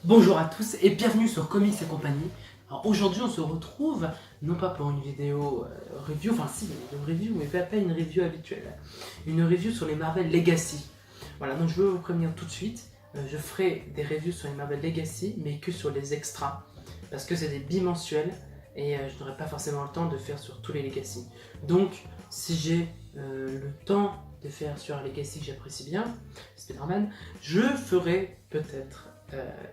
Bonjour à tous et bienvenue sur Comics et compagnie. Alors aujourd'hui on se retrouve, non pas pour une vidéo review, enfin si, une review, mais pas une review habituelle. Une review sur les Marvel Legacy. Voilà, donc je veux vous prévenir tout de suite, je ferai des reviews sur les Marvel Legacy, mais que sur les extras. Parce que c'est des bimensuels et je n'aurai pas forcément le temps de faire sur tous les Legacy. Donc si j'ai le temps de faire sur un Legacy que j'apprécie bien, Spider-Man, je ferai peut-être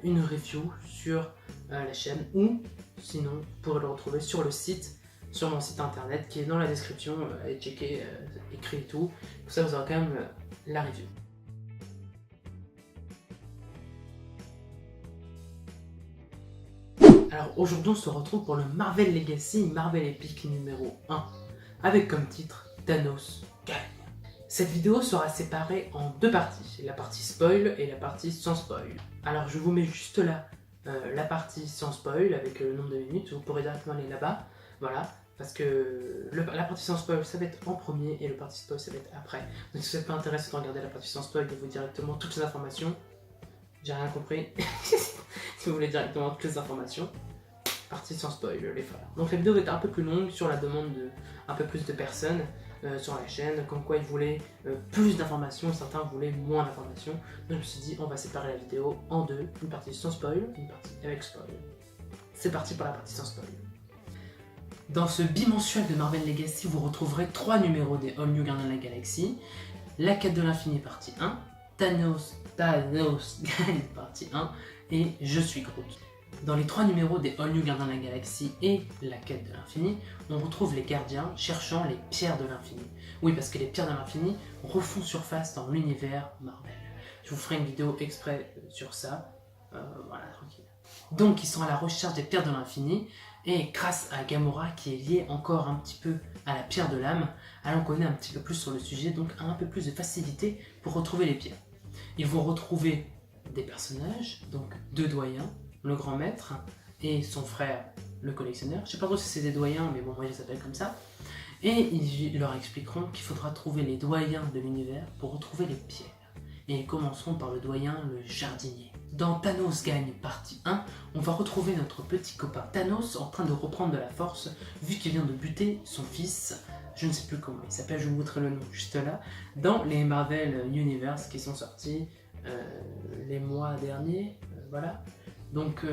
une review sur la chaîne ou sinon vous pourrez le retrouver sur le site, sur mon site internet qui est dans la description, allez checker, écrit et tout, pour ça vous aurez quand même la review. Alors aujourd'hui on se retrouve pour le Marvel Legacy Marvel Epic numéro 1 avec comme titre Thanos gagne. Cette vidéo sera séparée en deux parties, la partie spoil et la partie sans spoil. Alors je vous mets juste là la partie sans spoil avec le nombre de minutes, vous pourrez directement aller là-bas, voilà, parce que la partie sans spoil ça va être en premier et le partie spoil ça va être après. Donc si vous n'êtes pas intéressé de regarder la partie sans spoil, de vous directement toutes les informations, j'ai rien compris, si vous voulez directement toutes les informations, partie sans spoil les frères. Donc la vidéo va être un peu plus longue sur la demande de un peu plus de personnes sur la chaîne, comme quoi ils voulaient plus d'informations, certains voulaient moins d'informations. Donc je me suis dit on va séparer la vidéo en deux, une partie sans spoil, une partie avec spoil. C'est parti pour la partie sans spoil. Dans ce bimensuel de Marvel Legacy, vous retrouverez 3 numéros des All New Gardiens de la Galaxie, La Quête de l'Infini partie 1, Thanos gagne partie 1 et Je suis Groot. Dans les 3 numéros des All New Gardiens de la Galaxie et La Quête de l'Infini, on retrouve les gardiens cherchant les pierres de l'infini. Oui, parce que les pierres de l'infini refont surface dans l'univers Marvel. Je vous ferai une vidéo exprès sur ça. Voilà, tranquille. Donc, ils sont à la recherche des pierres de l'infini, et grâce à Gamora, qui est liée encore un petit peu à la pierre de l'âme, elle en connaît un petit peu plus sur le sujet, donc a un peu plus de facilité pour retrouver les pierres. Ils vont retrouver des personnages, donc 2 doyens, le grand maître et son frère le collectionneur. Je sais pas trop si c'est des doyens, mais bon, moi je les appelle comme ça. Et ils leur expliqueront qu'il faudra trouver les doyens de l'univers pour retrouver les pierres. Et ils commenceront par le doyen, le jardinier. Dans Thanos gagne partie 1, on va retrouver notre petit copain Thanos en train de reprendre de la force, vu qu'il vient de buter son fils, je ne sais plus comment il s'appelle, je vous montrerai le nom juste là, dans les Marvel Universe qui sont sortis les mois derniers, voilà. Donc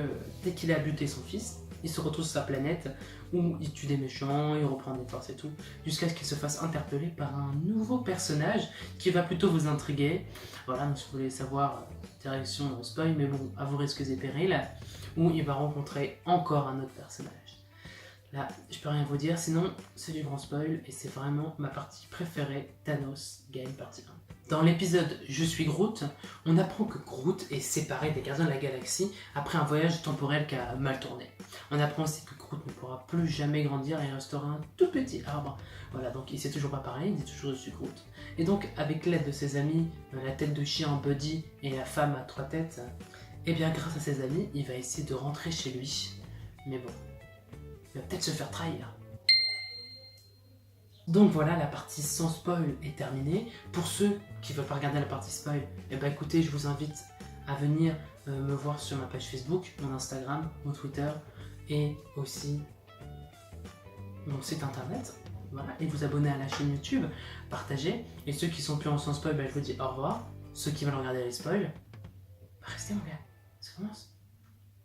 dès qu'il a buté son fils, il se retrouve sur sa planète où il tue des méchants, il reprend des forces et tout, jusqu'à ce qu'il se fasse interpeller par un nouveau personnage qui va plutôt vous intriguer. Voilà, donc si vous voulez savoir, direction spoil, mais bon, à vos risques et périls, où il va rencontrer encore un autre personnage. Là, je peux rien vous dire, sinon c'est du grand spoil et c'est vraiment ma partie préférée, Thanos gagne partie 1. Dans l'épisode Je suis Groot, on apprend que Groot est séparé des Gardiens de la Galaxie après un voyage temporel qui a mal tourné. On apprend aussi que Groot ne pourra plus jamais grandir et restera un tout petit arbre. Voilà, donc il sait toujours pas parler, il dit toujours Je suis Groot. Et donc, avec l'aide de ses amis, la tête de chien Buddy et la femme à 3 têtes, et bien grâce à ses amis, il va essayer de rentrer chez lui. Mais bon, il va peut-être se faire trahir. Donc voilà, la partie sans spoil est terminée. Pour ceux qui ne veulent pas regarder la partie spoil, eh ben écoutez, je vous invite à venir me voir sur ma page Facebook, mon Instagram, mon Twitter et aussi mon site internet. Voilà, et vous abonner à la chaîne YouTube, partagez. Et ceux qui sont plus en sans spoil, ben, je vous dis au revoir. Ceux qui veulent regarder les spoils, ben, restez mon gars, ça commence.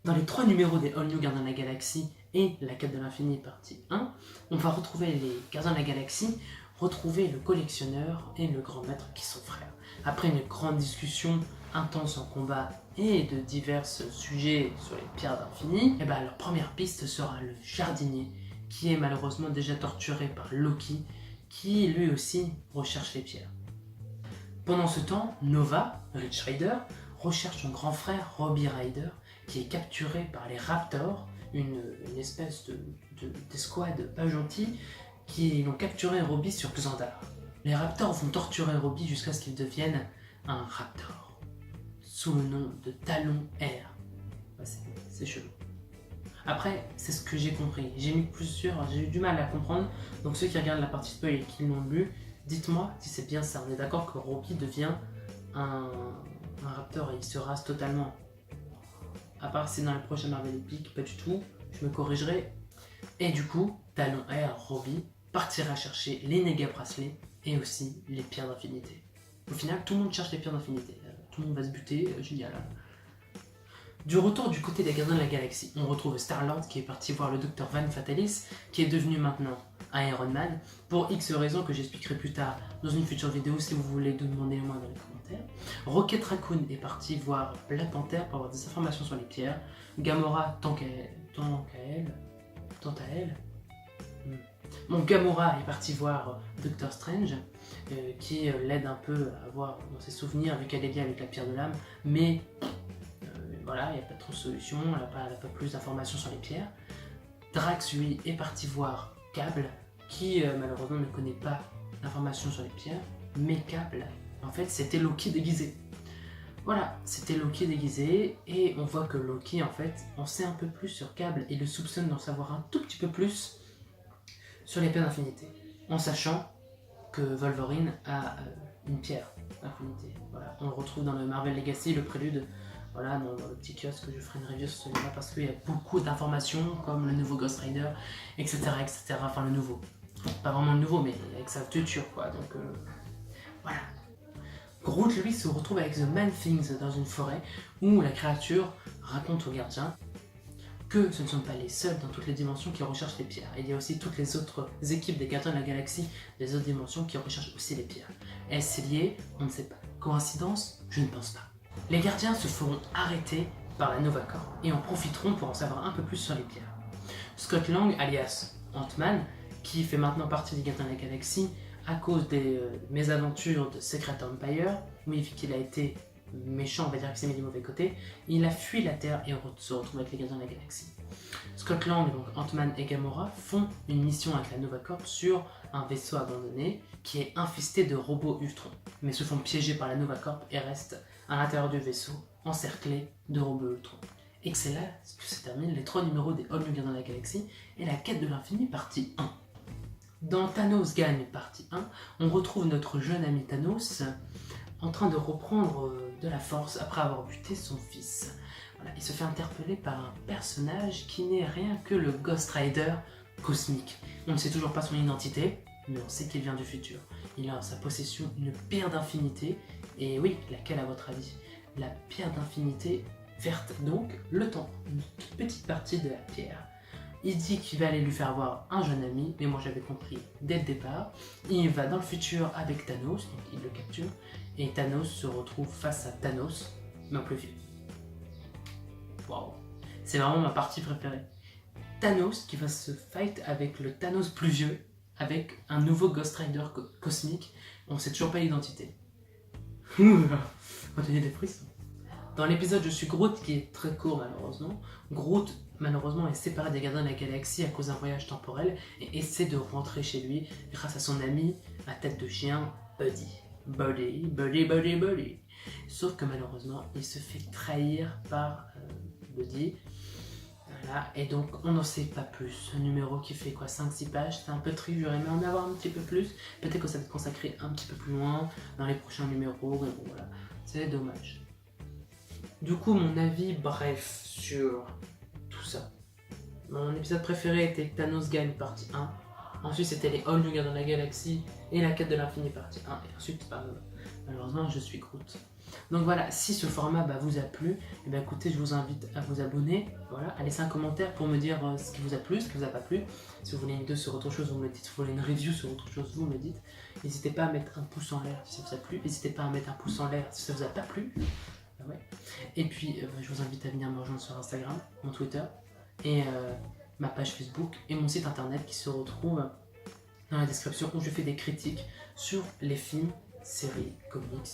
Dans les 3 numéros des All New Gardiens de la Galaxie et La Quête de l'Infini partie 1, on va retrouver les Gardiens de la Galaxie, retrouver le collectionneur et le grand maître qui sont frères. Après une grande discussion intense en combat et de divers sujets sur les pierres d'infini, et ben leur première piste sera le jardinier qui est malheureusement déjà torturé par Loki qui lui aussi recherche les pierres. Pendant ce temps, Nova, Rich Rider, recherche son grand frère Robbie Rider qui est capturé par les Raptors, une espèce d'escouade pas gentille qui l'ont capturé Robbie sur Xandar. Les Raptors vont torturer Robbie jusqu'à ce qu'il devienne un Raptor, sous le nom de Talon Air. Ouais, c'est chelou. Après, c'est ce que j'ai compris. J'ai eu du mal à comprendre, donc ceux qui regardent la partie spoil et qui l'ont lu, dites-moi si c'est bien ça. On est d'accord que Robbie devient un Raptor et il se rase totalement. à part si dans le prochain Marvel Epic, pas du tout, je me corrigerai. Et du coup, Talon Air Robbie partira chercher les Néga bracelets et aussi les pierres d'infinité. Au final, tout le monde cherche les pierres d'infinité. Tout le monde va se buter, génial. Du retour du côté des Gardiens de la Galaxie, on retrouve Star-Lord qui est parti voir le Docteur Van Fatalis, qui est devenu maintenant Iron Man, pour X raisons que j'expliquerai plus tard dans une future vidéo si vous voulez demander moi dans les commentaires. Rocket Raccoon est parti voir Black Panther pour avoir des informations sur les pierres. Gamora, tant à elle. Bon, Gamora est parti voir Doctor Strange, qui l'aide un peu à avoir dans ses souvenirs, vu qu'elle est liée avec la pierre de l'âme, mais voilà, il n'y a pas trop de solution, elle n'a pas plus d'informations sur les pierres. Drax, lui, est parti voir Cable, qui malheureusement ne connaît pas d'informations sur les pierres, mais Cable, en fait, c'était Loki déguisé. Voilà, c'était Loki déguisé, et on voit que Loki, en fait, en sait un peu plus sur Cable et le soupçonne d'en savoir un tout petit peu plus sur les pierres d'infinité, en sachant que Wolverine a une pierre d'infinité. Voilà, on le retrouve dans le Marvel Legacy, le prélude, voilà, dans le petit kiosque, je ferai une review sur celui-là parce qu'il y a beaucoup d'informations, comme le nouveau Ghost Rider, etc., etc. Enfin, le nouveau. Pas vraiment le nouveau, mais avec sa tuture, quoi. Donc, voilà. Groot, lui, se retrouve avec The Man-Things dans une forêt où la créature raconte aux gardiens que ce ne sont pas les seuls dans toutes les dimensions qui recherchent les pierres. Il y a aussi toutes les autres équipes des Gardiens de la Galaxie des autres dimensions qui recherchent aussi les pierres. Est-ce lié? On ne sait pas. Coïncidence? Je ne pense pas. Les gardiens se feront arrêter par la Nova Corps et en profiteront pour en savoir un peu plus sur les pierres. Scott Lang, alias Ant-Man, qui fait maintenant partie des Gardiens de la Galaxie à cause des mésaventures de Secret Empire, oui, vu qu'il a été méchant, on va dire qu'il s'est mis du mauvais côté, il a fui la Terre et se retrouve avec les Gardiens de la Galaxie. Scott Lang, donc Ant-Man et Gamora, font une mission avec la Nova Corps sur un vaisseau abandonné qui est infesté de robots Ultron, mais se font piéger par la Nova Corps et restent à l'intérieur du vaisseau, encerclés de robots Ultron. Et que c'est là que se terminent les 3 numéros des All New Gardiens de la Galaxie et la quête de l'infini partie 1. Dans Thanos gagne partie 1, on retrouve notre jeune ami Thanos en train de reprendre de la force après avoir buté son fils. Voilà, il se fait interpeller par un personnage qui n'est rien que le Ghost Rider cosmique. On ne sait toujours pas son identité, mais on sait qu'il vient du futur. Il a en sa possession une pierre d'infinité, et oui, laquelle à votre avis? La pierre d'infinité verte, donc le temps, une petite partie de la pierre. Il dit qu'il va aller lui faire voir un jeune ami, mais moi j'avais compris dès le départ. Il va dans le futur avec Thanos, donc il le capture, et Thanos se retrouve face à Thanos, mais en plus vieux. Waouh, c'est vraiment ma partie préférée. Thanos qui va se fight avec le Thanos plus vieux, avec un nouveau Ghost Rider cosmique, on sait toujours pas l'identité. On va donner des frissons. Dans l'épisode Je suis Groot, qui est très court malheureusement, Groot malheureusement est séparé des Gardiens de la Galaxie à cause d'un voyage temporel et essaie de rentrer chez lui grâce à son ami à tête de chien Buddy. Buddy. Sauf que malheureusement il se fait trahir par Buddy. Voilà, et donc on n'en sait pas plus. Un numéro qui fait quoi, 5-6 pages, c'est un peu triste, j'aurais aimé en avoir un petit peu plus. Peut-être que ça va être consacré un petit peu plus loin dans les prochains numéros, mais bon voilà, c'est dommage. Du coup, mon avis bref sur tout ça. Mon épisode préféré était Thanos gagne partie 1. Ensuite, c'était les All New Gardiens de la Galaxie et la quête de l'infini partie 1. Et ensuite, malheureusement, je suis Groot. Donc voilà, si ce format vous a plu, et bien écoutez, je vous invite à vous abonner, voilà, à laisser un commentaire pour me dire ce qui vous a plu, ce qui vous a pas plu. Si vous voulez une vidéo sur autre chose, vous me le dites. Si vous voulez une review sur autre chose, vous me le dites. N'hésitez pas à mettre un pouce en l'air si ça vous a plu. N'hésitez pas à mettre un pouce en l'air si ça vous a pas plu. Ouais. Et puis, je vous invite à venir me rejoindre sur Instagram, mon Twitter, et ma page Facebook, et mon site internet qui se retrouve dans la description où je fais des critiques sur les films, séries, comics,